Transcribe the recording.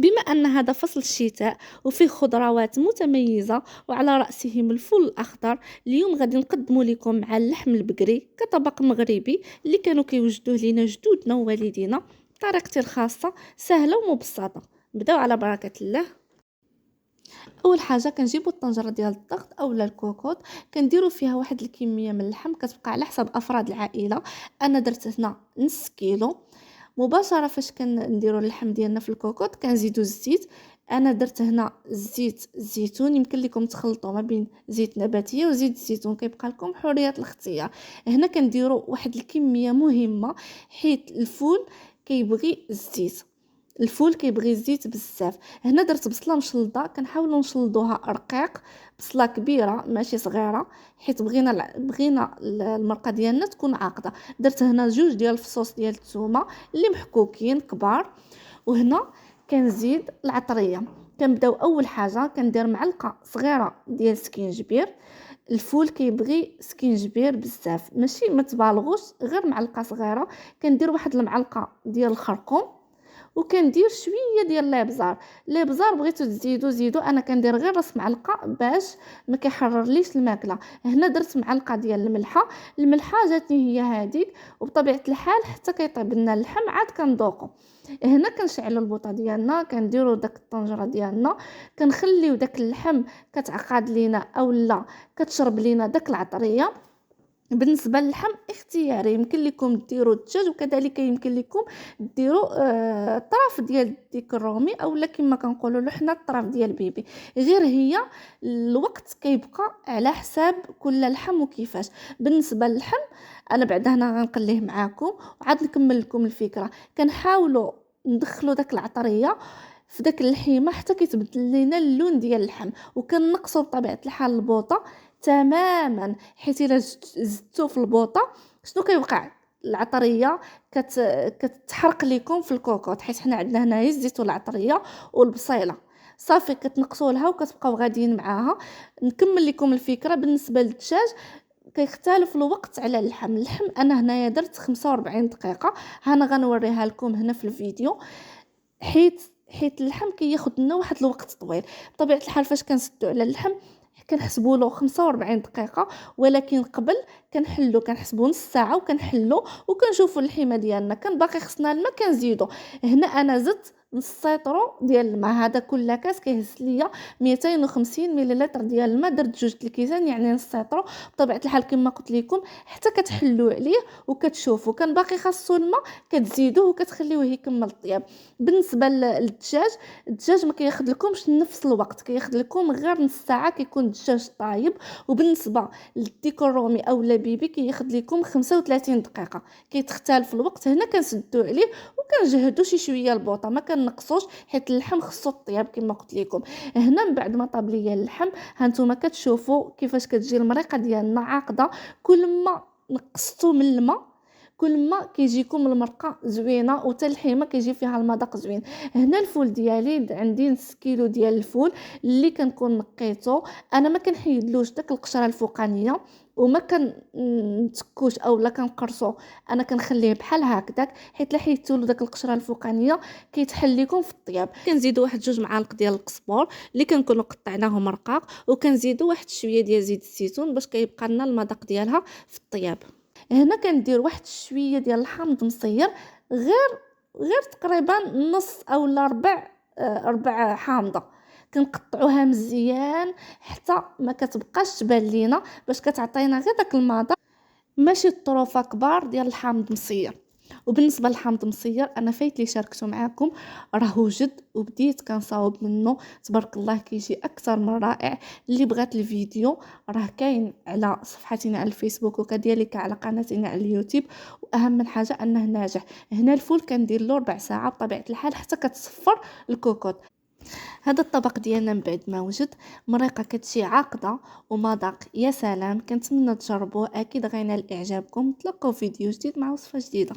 بما أن هذا فصل الشتاء وفيه خضروات متميزة وعلى رأسهم الفول الأخضر، اليوم غادي نقدم لكم مع اللحم البقري كطبق مغربي اللي كانوا كيوجدوه لنا جدودنا ووالدينا بطريقتي الخاصة سهلة ومبسطة. نبداو على بركة الله. اول حاجه كنجيبوا الطنجره ديال الضغط اولا الكوكوط، كنديروا فيها واحد الكميه من اللحم كتبقى على حسب افراد العائله. انا درت هنا نص كيلو. مباشره فاش كنديروا اللحم ديالنا في الكوكوط كنزيدوا الزيت. انا درت هنا زيت الزيتون، يمكن لكم تخلطوا ما بين زيت نباتيه وزيت الزيتون، كيبقى لكم حريه الاختيار. هنا كنديروا واحد الكميه مهمه حيت الفول كيبغي الزيت، الفول كيبغي الزيت بزاف. هنا درت بصله مشلضه، كنحاولوا نشلضوها رقيق، بصله كبيره ماشي صغيره حيت بغينا المرقه ديالنا تكون عاقده. درت هنا جوج ديال الفصوص ديال الثومه اللي محكوكين كبار. وهنا كنزيد العطريه. كنبداو اول حاجه كندير معلقه صغيره ديال سكينجبير. الفول كيبغي سكينجبير بزاف، ماشي ما تبالغوش، غير معلقه صغيره. كندير واحد المعلقه ديال الخرقوم، وكندير شويه ديال الابزار بغيتو تزيدوا زيدوا، انا كندير غير راس معلقه باش ما كيحررليش الماكله. هنا درت معلقه ديال الملحه جاتني هي هذيك، وبطبيعه الحال حتى كيطيب لنا اللحم عاد كنذوقوا. هنا كنشعلوا البوطه ديالنا، كنديروا داك الطنجره ديالنا، كنخليو داك اللحم كتعقد لينا اولا كتشرب لينا داك العطريه. بالنسبه للحم اختياري، يمكن لكم ديروا الدجاج وكذلك يمكن لكم ديروا طرف ديال الديك الرومي اولا كما كنقولوا له حنا الطرف ديال البيبي. غير هي الوقت كيبقى على حساب كل لحم وكيفاش. بالنسبه للحم انا بعد هنا غنقليه معاكم وعاد نكمل لكم الفكره. كنحاولوا ندخلوا داك العطريه في داك اللحيمه حتى كيتبدل لينا اللون ديال اللحم، وكنقصوا بطبيعه الحال البوطه تماما، حيت الا زدتو في البوطه شنو كيوقع؟ العطريه كتحرق لكم في الكوكوط، حيت حنا عندنا هنايا الزيت والعطريه والبصيله صافي كتنقصوا لها وكتبقاو غاديين معاها. نكمل لكم الفكره. بالنسبه للدجاج كيختلف الوقت على اللحم انا هنايا درت 45 دقيقه، انا غنوريها لكم هنا في الفيديو، حيت اللحم كياخذ لنا واحد الوقت طويل. بطبيعه الحال فاش كنسدو على اللحم كنحسبوا له 45 دقيقه، ولكن قبل كنحسبوا نص ساعه وكنحلو وكنشوفوا اللحيمه ديالنا كان باقي خصنا الماء كنزيدو. هنا انا زدت نص سيطرو ديال الماء، هذا كل كاس كيهز ليا 250 ملل ديال الماء، درت جوج الكيسان يعني نص سيطرو. بطبيعه الحال كما قلت لكم حتى كتحلوا عليه وكتشوفوا كان باقي خاصو الماء كتزيدوه وكتخليوه يكمل الطياب. بالنسبه للدجاج، الدجاج ما كياخذ لكمش نفس الوقت، كياخذ لكم غير نص ساعه كيكون الدجاج طايب. وبالنسبه للديك الرومي او بيبي كياخذ لكم 35 دقيقه، كيتختلف الوقت. هنا كنسدو عليه وكنجهدوا شي شويه البوطه، ما كنقصوش حيت اللحم خصو الطياب كما قلت لكم. هنا من بعد ما طاب ليا اللحم هانتوما كتشوفوا كيفاش كتجي المريقه ديالنا عاقده. كل ما نقصتوا من الماء كل ما كيجيكم المرقه زوينه وتا اللحيمه كيجي فيها المذاق زوين. هنا الفول ديالي عندي نص كيلو ديال الفول اللي كنكون نقيته. انا ما كنحيدلوش داك القشره الفوقانيه وما كنتكوش اولا كنقرصو، انا كنخليه بحال هكذاك حيت لا حيدتو له داك القشره الفوقانيه كيتحل لكم في الطياب. كنزيدوا واحد جوج معالق ديال القزبور اللي كنكونوا قطعناهم رقاق، وكنزيدوا واحد شويه ديال زيت الزيتون باش كيبقى لنا المذاق ديالها في الطياب. هنا كندير واحد شويه ديال الحامض مصير، غير تقريبا نص اولا ربع حامضه، كنقطعوها مزيان حتى ما كتبقاش تبان لينا باش كتعطينا غير داك المذاق، ماشي الطروفه كبار ديال الحامض مصير. وبالنسبه للحامض مصير انا فايت لي شاركته معكم، راه وجد وبديت كنصاوب منه تبارك الله كيجي اكثر من رائع. اللي بغات الفيديو راه كاين على صفحتنا على الفيسبوك وكذلك على قناتنا على اليوتيوب، واهم من حاجه انه ناجح. هنا الفول كندير له ربع ساعه بطبيعه الحال حتى كتصفر الكوكوط. هذا الطبق ديالنا من بعد ما وجد مريقه كتجي عاقده ومذاق يا سلام. كنتمنى تجربوه، اكيد غينال اعجابكم. تلقاو فيديو جديد مع وصفه جديده.